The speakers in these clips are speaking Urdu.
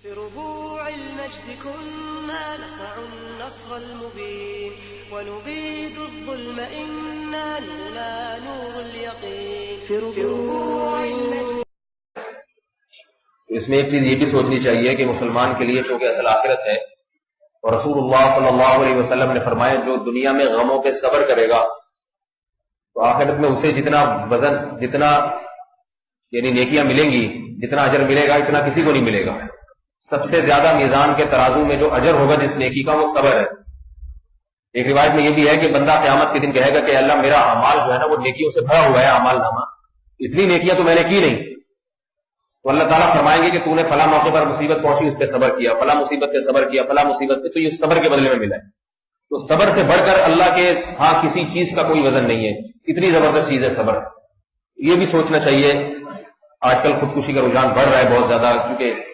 في ربوع المجد كنا نصنع النصر المبين ونبيد الظلم إنا لنا نور اليقين في ربوع المجد. اس میں ایک چیز یہ بھی سوچنی چاہیے کہ مسلمان کے لیے چونکہ اصل آخرت ہے، اور رسول اللہ صلی اللہ علیہ وسلم نے فرمایا جو دنیا میں غموں پہ صبر کرے گا تو آخرت میں اسے جتنا وزن، جتنا یعنی نیکیاں ملیں گی، جتنا اجر ملے گا اتنا کسی کو نہیں ملے گا. سب سے زیادہ میزان کے ترازو میں جو اجر ہوگا جس نیکی کا وہ صبر ہے. ایک روایت میں یہ بھی ہے کہ بندہ قیامت کے دن کہے گا کہ اللہ میرا اعمال جو ہے نا وہ نیکیوں سے بھرا ہوا ہے، اعمال نامہ اتنی نیکیاں تو میں نے کی نہیں. تو اللہ تعالیٰ فرمائیں گے کہ تو نے فلاں موقع پر مصیبت پہنچی اس پہ صبر کیا، فلاں مصیبت پہ صبر کیا، فلاں مصیبت پہ، تو یہ صبر کے بدلے میں ملا ہے. تو صبر سے بڑھ کر اللہ کے ہاں کسی چیز کا کوئی وزن نہیں ہے. اتنی زبردست چیز ہے صبر. یہ بھی سوچنا چاہیے. آج کل خودکشی کا رجحان بڑھ رہا ہے بہت زیادہ، کیونکہ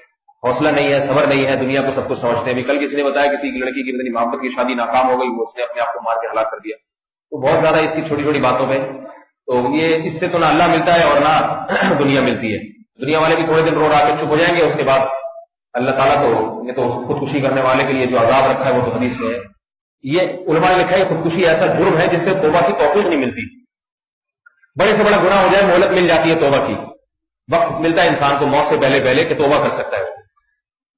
حوصلہ نہیں ہے، صبر نہیں ہے، دنیا کو سب کچھ سمجھتے ہیں. کل کسی نے بتایا کسی کی لڑکی کی اتنی محبت کی شادی ناکام ہو گئی، وہ اس نے اپنے آپ کو مار کے ہلاک کر دیا. تو بہت زیادہ اس کی چھوٹی چھوٹی باتوں پہ، تو یہ اس سے تو نہ اللہ ملتا ہے اور نہ دنیا ملتی ہے. دنیا والے بھی تھوڑے دن رو رہا کے چپ ہو جائیں گے، اس کے بعد اللہ تعالیٰ تو خودکشی کرنے والے کے لیے جو عذاب رکھا ہے وہ تو حدیث میں ہے. یہ علماء نے لکھا ہے خودکشی ایسا جرم ہے جس سے توبہ کی توفیق نہیں ملتی. بڑے سے بڑا گناہ ہو جائے مہلت مل جاتی ہے توبہ کی، وقت ملتا ہے انسان کو موت سے پہلے پہلے کہ توبہ کر سکتا ہے.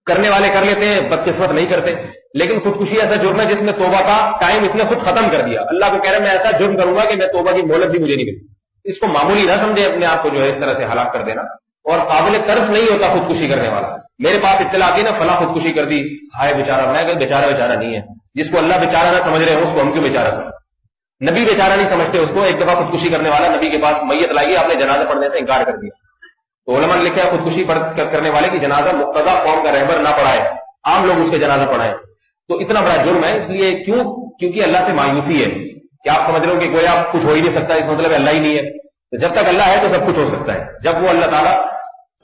کرنے والے کر لیتے ہیں، بدقسمت نہیں کرتے. لیکن خودکشی ایسا جرم ہے جس میں توبہ کا ٹائم اس نے خود ختم کر دیا. اللہ کو کہہ رہا ہے میں ایسا جرم کروں گا کہ میں توبہ کی مہلت بھی مجھے نہیں ملتی. اس کو معمولی نہ سمجھے اپنے آپ کو جو ہے اس طرح سے ہلاک کر دینا. اور قابل ترس نہیں ہوتا خودکشی کرنے والا. میرے پاس اطلاع آتی ہے نا فلاں خودکشی کر دی، ہائے بیچارہ. میں کہ بیچارہ نہیں ہے. جس کو اللہ بیچارہ نہ سمجھ رہے ہیں اس کو ہم کیوں بیچارہ سمجھ. نبی بیچارہ نہیں سمجھتے اس کو. ایک دفعہ خودکشی کرنے والا نبی کے پاس میت لائی، آپ نے جنازہ پڑھنے سے انکار کر دیا. تو علماء نے لکھا ہے خودکشی کرنے والے کی جنازہ مقتدی قوم کا رہبر نہ پڑھائے، عام لوگ اس کے جنازہ پڑھائیں. تو اتنا بڑا جرم ہے. اس لیے کیونکہ اللہ سے مایوسی ہے کہ آپ سمجھ رہے ہو کہ کوئی آپ کچھ ہو ہی نہیں سکتا، اس مطلب اللہ ہی نہیں ہے. تو جب تک اللہ ہے تو سب کچھ ہو سکتا ہے. جب وہ اللہ تعالیٰ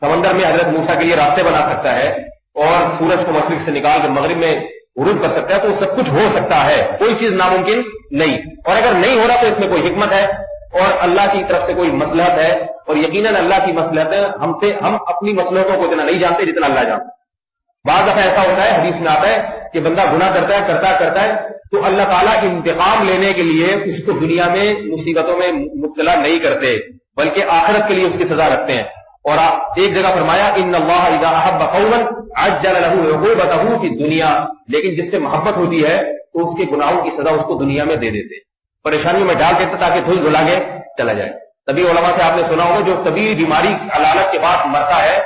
سمندر میں حضرت موسیٰ کے لیے راستے بنا سکتا ہے اور سورج کو مشرق سے نکال کر مغرب میں غروب کر سکتا ہے تو سب کچھ ہو سکتا ہے. کوئی چیز ناممکن نہیں. اور اگر نہیں ہو رہا تو اس میں کوئی حکمت ہے اور اللہ کی طرف سے کوئی مصلحت ہے. اور یقیناً اللہ کی مصلحت ہے. ہم اپنی مصلحتوں کو اتنا نہیں جانتے جتنا اللہ جانتا. بعض دفعہ ایسا ہوتا ہے، حدیث میں آتا ہے کہ بندہ گناہ کرتا ہے تو اللہ تعالیٰ انتقام لینے کے لیے اس کو دنیا میں مصیبتوں میں مبتلا نہیں کرتے بلکہ آخرت کے لیے اس کی سزا رکھتے ہیں. اور ایک جگہ فرمایا ان اللہ اذا احب قوما عجل له عقوبته فی الدنیا. لیکن جس سے محبت ہوتی ہے تو اس کے گناہوں کی سزا اس کو دنیا میں دے دیتے، پریشانیوں میں ڈال دیتے تاکہ دھل دھلا کے چلا جائے. تبھی علماء سے آپ نے سنا ہوگا جو طویل بیماری علالت کے بعد مرتا ہے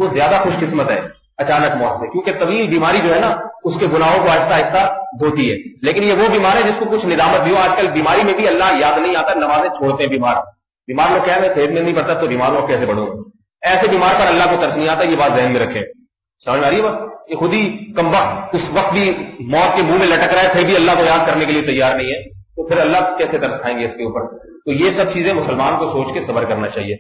وہ زیادہ خوش قسمت ہے اچانک موت سے، کیونکہ طویل بیماری جو ہے نا اس کے گناہوں کو آہستہ آہستہ دھوتی ہے. لیکن یہ وہ بیمار ہے جس کو کچھ ندامت بھی ہو. آج کل بیماری میں بھی اللہ یاد نہیں آتا، نمازیں چھوڑتے ہیں بیمار لوگ. کیا میں صحت میں نہیں پڑتا تو بیمار لوگ کیسے بڑھوں گا. ایسے بیمار پر اللہ کو ترس نہیں آتا. یہ بات ذہن میں رکھیں. سمجھ میں آ رہی ہے؟ یہ خود ہی کم وقت اس وقت بھی موت کے منہ میں لٹک رہا ہے، پھر بھی اللہ کو یاد کرنے کے لیے تیار نہیں ہے. تو پھر اللہ کیسے ترس کھائیں گے اس کے اوپر. تو یہ سب چیزیں مسلمان کو سوچ کے صبر کرنا چاہیے.